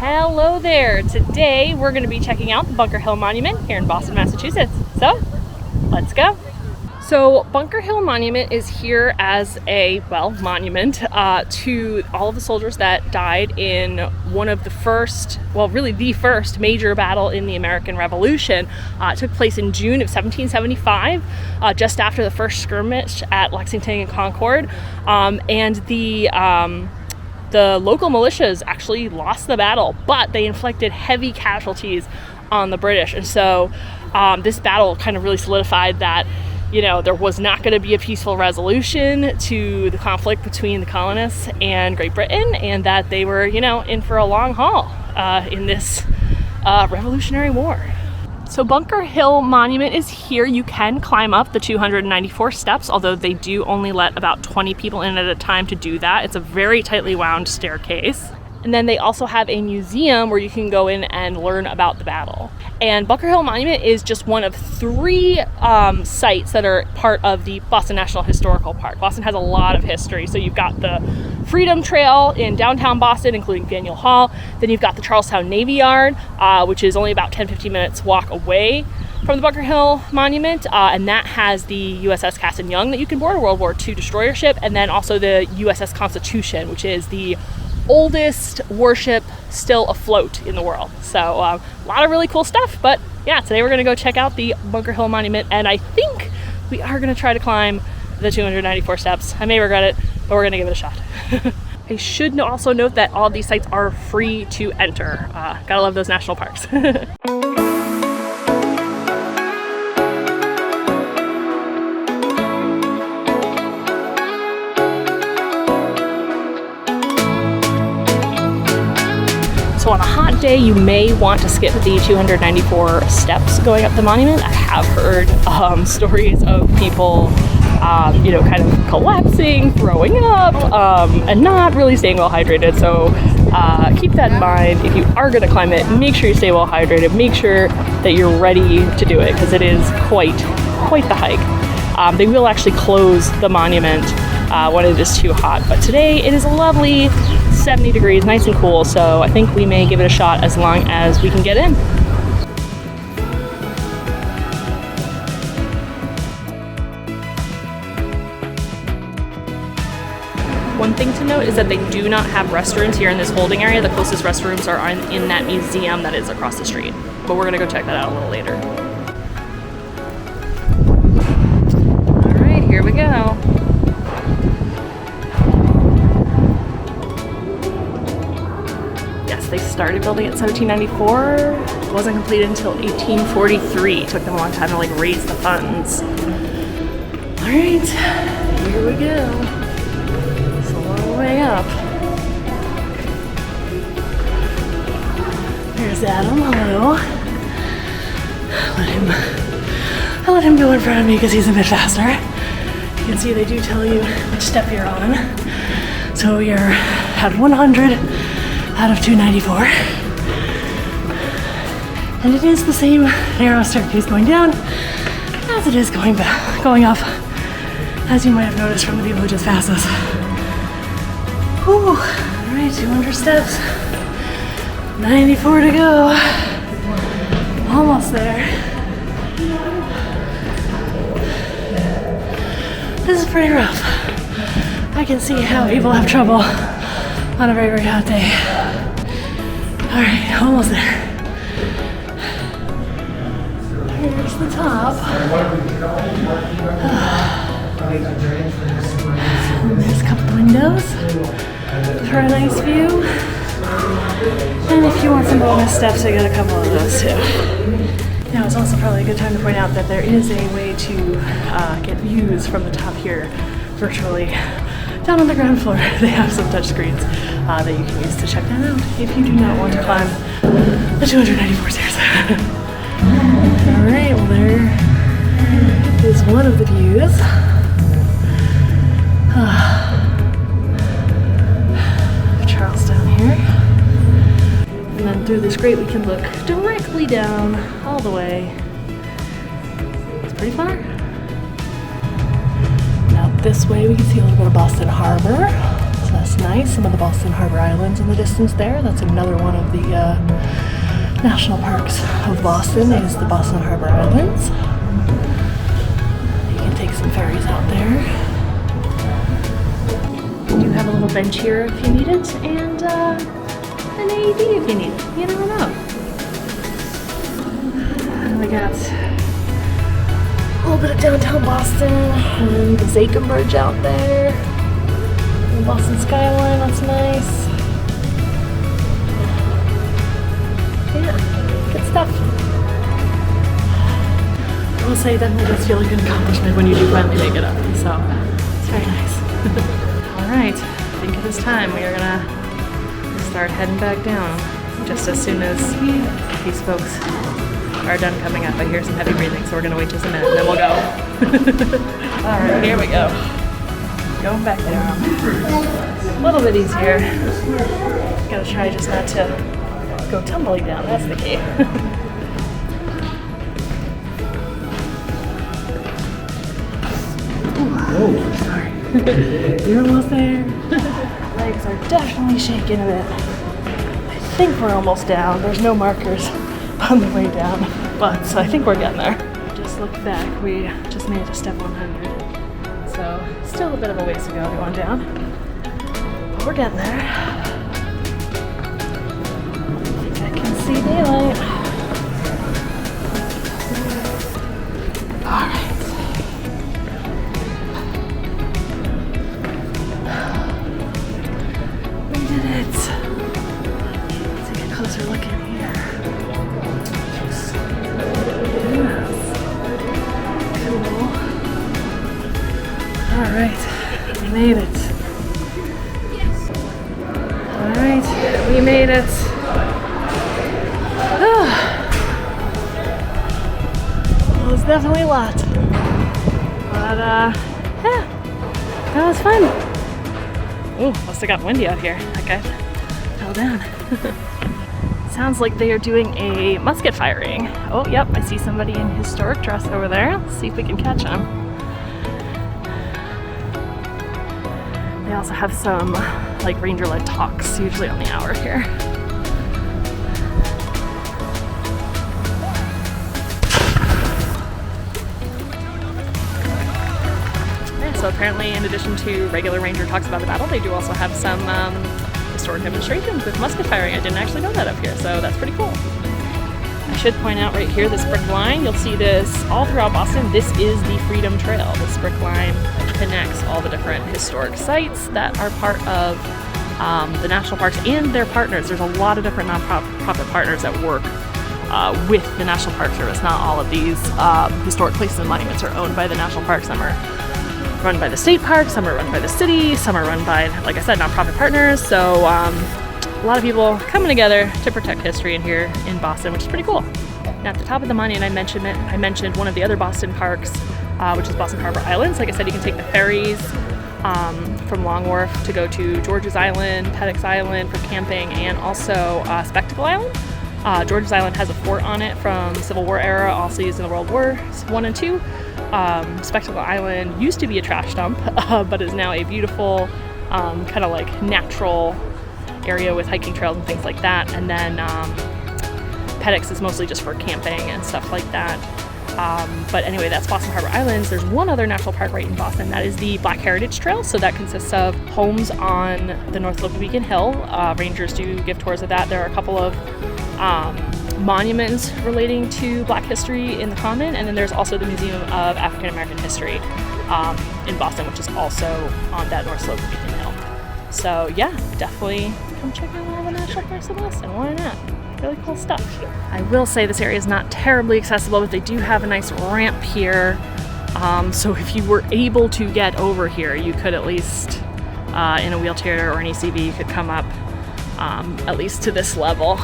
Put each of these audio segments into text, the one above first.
Hello there! Today we're going to be checking out the Bunker Hill Monument here in Boston, Massachusetts. So, let's go! So, Bunker Hill Monument is here as a, monument to all of the soldiers that died in one of the first, really the first major battle in the American Revolution. It took place in June of 1775, just after the first skirmish at Lexington and Concord, and the local militias actually lost the battle, but they inflicted heavy casualties on the British. And so this battle kind of really solidified that, there was not going to be a peaceful resolution to the conflict between the colonists and Great Britain, and that they were, in for a long haul in this Revolutionary War. So Bunker Hill Monument is here. You can climb up the 294 steps, although they do only let about 20 people in at a time to do that. It's a very tightly wound staircase. And then they also have a museum where you can go in and learn about the battle. And Bunker Hill Monument is just one of 3 sites that are part of the Boston National Historical Park. Boston has a lot of history. So you've got the Freedom Trail in downtown Boston, including Faneuil Hall. Then you've got the Charlestown Navy Yard, which is only about 10-15 minutes walk away from the Bunker Hill Monument, and that has the USS Cassin Young that you can board, a World War II destroyer ship, and then also the USS Constitution, which is the oldest warship still afloat in the world. So a lot of really cool stuff, but yeah, today we're gonna go check out the Bunker Hill Monument, and I think we are gonna try to climb the 294 steps. I may regret it, but we're gonna give it a shot. I should also note that all these sites are free to enter. Gotta love those national parks. So on a hot day, you may want to skip the 294 steps going up the monument. I have heard stories of people, kind of collapsing, throwing up, and not really staying well hydrated. So keep that in mind. If you are going to climb it, make sure you stay well hydrated. Make sure that you're ready to do it, because it is quite the hike. They will actually close the monument when it is too hot, but today it is a lovely 70 degrees, nice and cool, so I think we may give it a shot as long as we can get in. One thing to note is that they do not have restrooms here in this holding area. The closest restrooms are in that museum that is across the street, but we're gonna go check that out a little later. All right, here we go. They started building it in 1794. It wasn't completed until 1843. It took them a long time to raise the funds. All right, here we go. It's a long way up. There's Adam. Hello. I let him go in front of me because he's a bit faster. You can see they do tell you which step you're on. So you're at 100. Out of 294, and it is the same narrow staircase going down as it is going up, as you might have noticed from the people who just passed us. Whew. All right, 200 steps, 94 to go, almost there. This is pretty rough. I can see how people have trouble on a very, very hot day. All right, almost there. Here's the top. There's a couple windows for a nice view. And if you want some bonus steps, I got a couple of those too. Now it's also probably a good time to point out that there is a way to get views from the top here virtually. Down on the ground floor, they have some touch screens that you can use to check that out if you do not want to climb the 294 stairs. All right, well there is one of the views. Charlestown here. And then through this grate we can look directly down all the way. It's pretty far. This way we can see a little bit of Boston Harbor, so that's nice. Some of the Boston Harbor Islands in the distance there. That's another one of the national parks of Boston, is the Boston Harbor Islands. You can take some ferries out there. You do have a little bench here if you need it, and an AED if you need it. You never know. And we got a little bit of downtown Boston and the Zakim Bridge out there. The Boston skyline, that's nice. Yeah, good stuff. I will say it definitely does feel like an accomplishment when you do finally make it up, so it's very nice. Alright, I think it is time. We are gonna start heading back down just as soon as these folks are done coming up. I hear some heavy breathing, so we're gonna wait just a minute and then we'll go. Alright, here we go. Going back down. A little bit easier. Gotta try just not to go tumbling down, that's the key. Oh, sorry. You're almost there. Legs are definitely shaking a bit. I think we're almost down. There's no markers on the way down, but I think we're getting there. Just look back. We just made it to step 100. So still a bit of a ways to go going down. But we're getting there. I think I can see daylight. All right. Let's take a closer look in here. Yes. Cool. Alright, we made it. Alright, we made it. Oh, well, it's definitely a lot. But, yeah, that was fun. Oh, must have got windy out here. That guy fell down. Sounds like they are doing a musket firing. Oh, yep, I see somebody in historic dress over there. Let's see if we can catch him. They also have some like ranger-led talks, usually on the hour here. So apparently, in addition to regular ranger talks about the battle, they do also have some historic demonstrations with musket firing. I didn't actually know that up here, so that's pretty cool. I should point out right here, this brick line, you'll see this all throughout Boston. This is the Freedom Trail. This brick line connects all the different historic sites that are part of the national parks and their partners. There's a lot of different nonprofit partners that work with the National Park Service. Not all of these historic places and monuments are owned by the National Parks. Some are run by the state park, some are run by the city, some are run by, like I said, nonprofit partners. So a lot of people coming together to protect history in here in Boston, which is pretty cool. Now at the top of the monument, I mentioned one of the other Boston parks, which is Boston Harbor Islands. Like I said, you can take the ferries from Long Wharf to go to George's Island, Peddocks Island for camping, and also Spectacle Island. George's Island has a fort on it from Civil War era, also used in the World War I and II. Spectacle Island used to be a trash dump, but is now a beautiful kind of like natural area with hiking trails and things like that. And then Peddocks is mostly just for camping and stuff like that. But anyway, that's Boston Harbor Islands. There's one other national park right in Boston. That is the Black Heritage Trail. So that consists of homes on the North Slope of Beacon Hill. Rangers do give tours of that. There are a couple of monuments relating to Black history in the Common, and then there's also the Museum of African American History in Boston, which is also on that North Slope of Beacon Hill. So yeah, definitely come check out all the national parks in Boston. Why not? Really cool stuff. I will say this area is not terribly accessible, but they do have a nice ramp here. So if you were able to get over here, you could at least in a wheelchair or an ACV, you could come up at least to this level.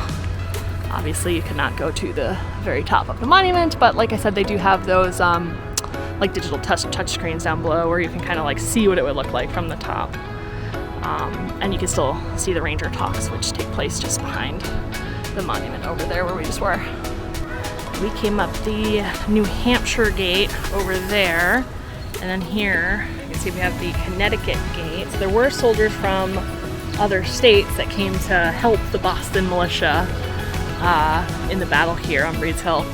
Obviously, you cannot go to the very top of the monument, but like I said, they do have those like digital touch screens down below where you can kind of like see what it would look like from the top. And you can still see the ranger talks, which take place just behind the monument over there where we just were. We came up the New Hampshire gate over there, and then here you can see we have the Connecticut gate. So there were soldiers from other states that came to help the Boston militia in the battle here on Breeds Hill.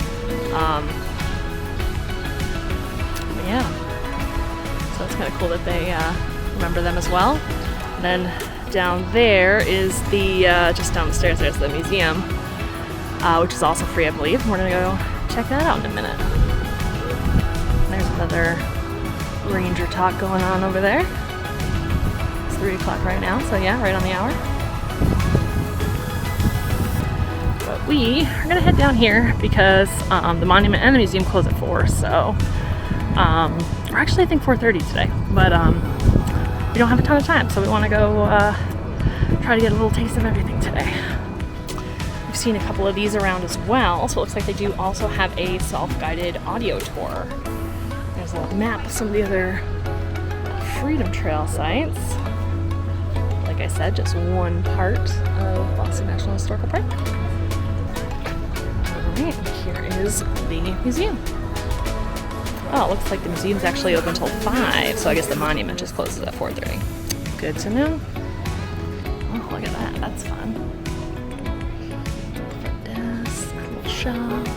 Yeah, so it's kind of cool that they remember them as well. And then down there is the, just down the stairs, there's the museum, which is also free, I believe. We're gonna go check that out in a minute. There's another ranger talk going on over there. It's 3 o'clock right now, so yeah, right on the hour. But we are gonna head down here because the monument and the museum close at 4, so or actually I think 4:30 today, but we don't have a ton of time, so we want to go try to get a little taste of everything today. We've seen a couple of these around as well, so it looks like they do also have a self-guided audio tour. There's a little map of some of the other Freedom Trail sites. Like I said, just one part of Boston National Historical Park. Alright, here is the museum. Oh, it looks like the museum's actually open until 5, so I guess the monument just closes at 4:30. Good to know. Oh, look at that. That's fun. Front desk, little shop.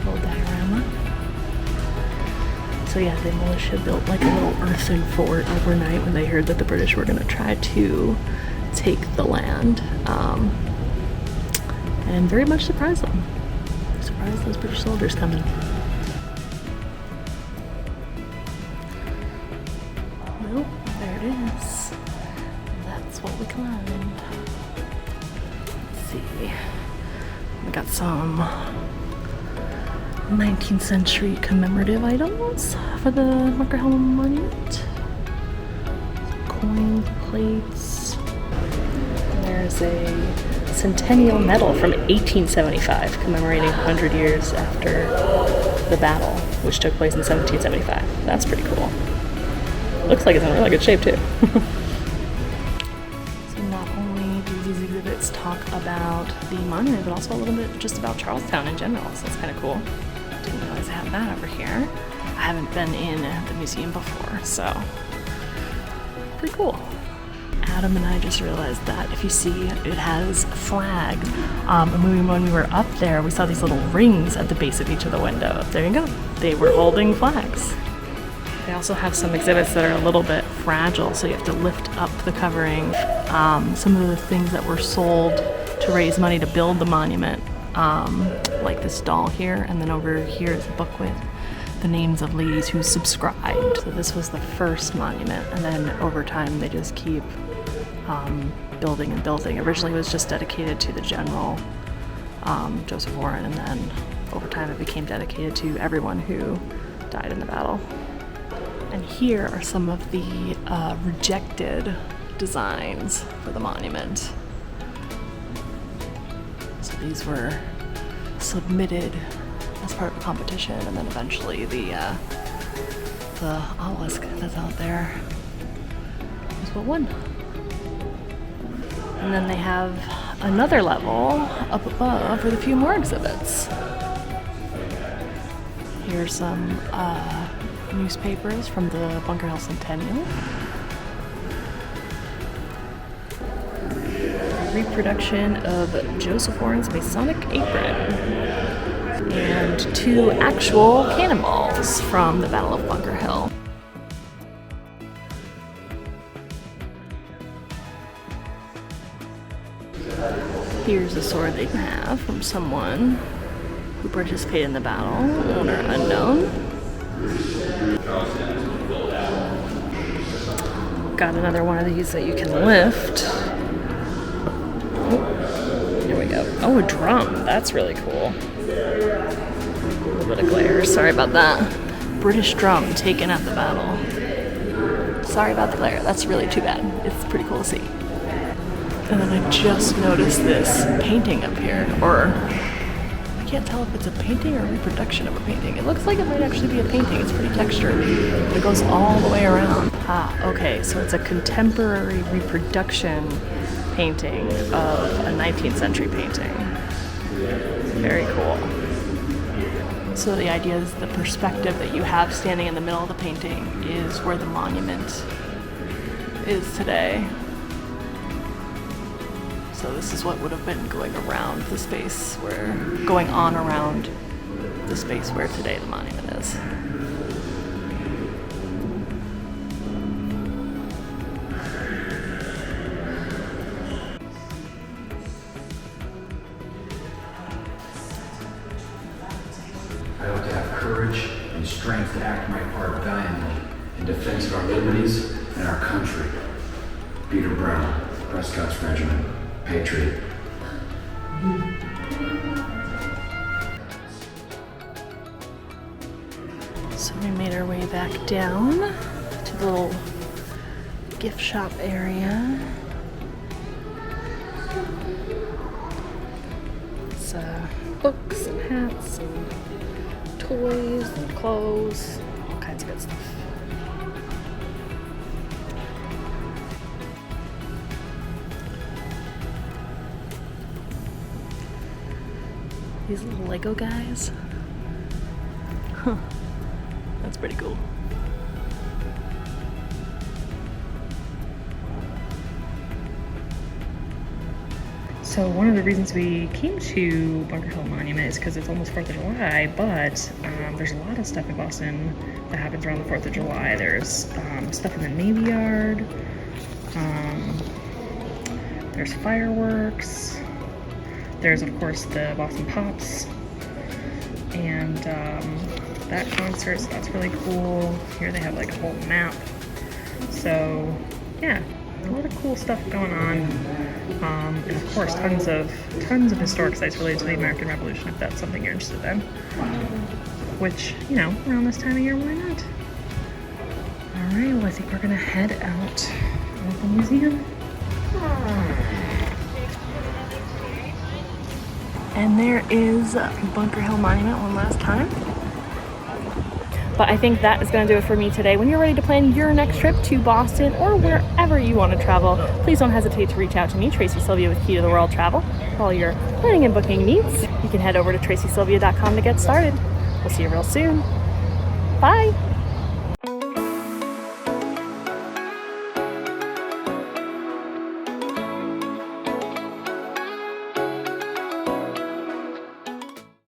Little diorama. So yeah, the militia built like a little earthen fort overnight when they heard that the British were going to try to take the land. And very much surprised them. Surprised those British soldiers coming. Well, there it is. That's what we climbed. Let's see. We got some 19th century commemorative items for the Bunker Hill Monument. Coin plates. There's a centennial medal from 1875 commemorating 100 years after the battle, which took place in 1775. That's pretty cool. Looks like it's in really good shape too. So not only do these exhibits talk about the monument, but also a little bit just about Charlestown in general, so it's kind of cool. Didn't realize I had that over here. I haven't been in the museum before, so pretty cool. Adam and I just realized that if you see, it has a flag. And when we were up there, we saw these little rings at the base of each of the windows. There you go. They were holding flags. They also have some exhibits that are a little bit fragile, so you have to lift up the covering. Some of the things that were sold to raise money to build the monument, like this doll here, and then over here is a book with the names of ladies who subscribed. So this was the first monument, and then over time they just keep building and building. Originally it was just dedicated to the general, Joseph Warren, and then over time it became dedicated to everyone who died in the battle. And here are some of the rejected designs for the monument. So these were submitted as part of a competition, and then eventually the obelisk that's out there is what won. And then they have another level up above with a few more exhibits. Here's some newspapers from the Bunker Hill Centennial. A reproduction of Joseph Warren's Masonic apron. And 2 actual cannonballs from the Battle of Bunker Hill. Here's a sword they have from someone who participated in the battle, owner unknown. Got another one of these that you can lift. Oh, here we go. Oh, a drum. That's really cool. A little bit of glare. Sorry about that. British drum taken at the battle. Sorry about the glare. That's really too bad. It's pretty cool to see. And then I just noticed this painting up here, or I can't tell if it's a painting or a reproduction of a painting. It looks like it might actually be a painting. It's pretty textured. It goes all the way around. Ah, okay, so it's a contemporary reproduction painting of a 19th century painting. Very cool. So the idea is the perspective that you have standing in the middle of the painting is where the monument is today. So this is what would have been going around the space where, going on around the space where today the monument is. I hope to have courage and strength to act my part valiantly in defense of our liberties and our country. Peter Brown, Prescott's Regiment, Patriot. So we made our way back down to the little gift shop area. It's books and hats and toys and clothes, all kinds of good stuff. These little Lego guys. Huh. That's pretty cool. So one of the reasons we came to Bunker Hill Monument is because it's almost 4th of July, but there's a lot of stuff in Boston that happens around the 4th of July. There's stuff in the Navy Yard. There's fireworks. There's, of course, the Boston Pops, and that concert, so that's really cool. Here they have like a whole map. So, yeah, a lot of cool stuff going on. And of course, tons of historic sites related to the American Revolution, if that's something you're interested in. Which, you know, around this time of year, why not? Alright, well, I think we're gonna head out of the museum. And there is Bunker Hill Monument one last time. But I think that is going to do it for me today. When you're ready to plan your next trip to Boston or wherever you want to travel, please don't hesitate to reach out to me, Tracy Sylvia with Key to the World Travel. For all your planning and booking needs, you can head over to tracysylvia.com to get started. We'll see you real soon. Bye!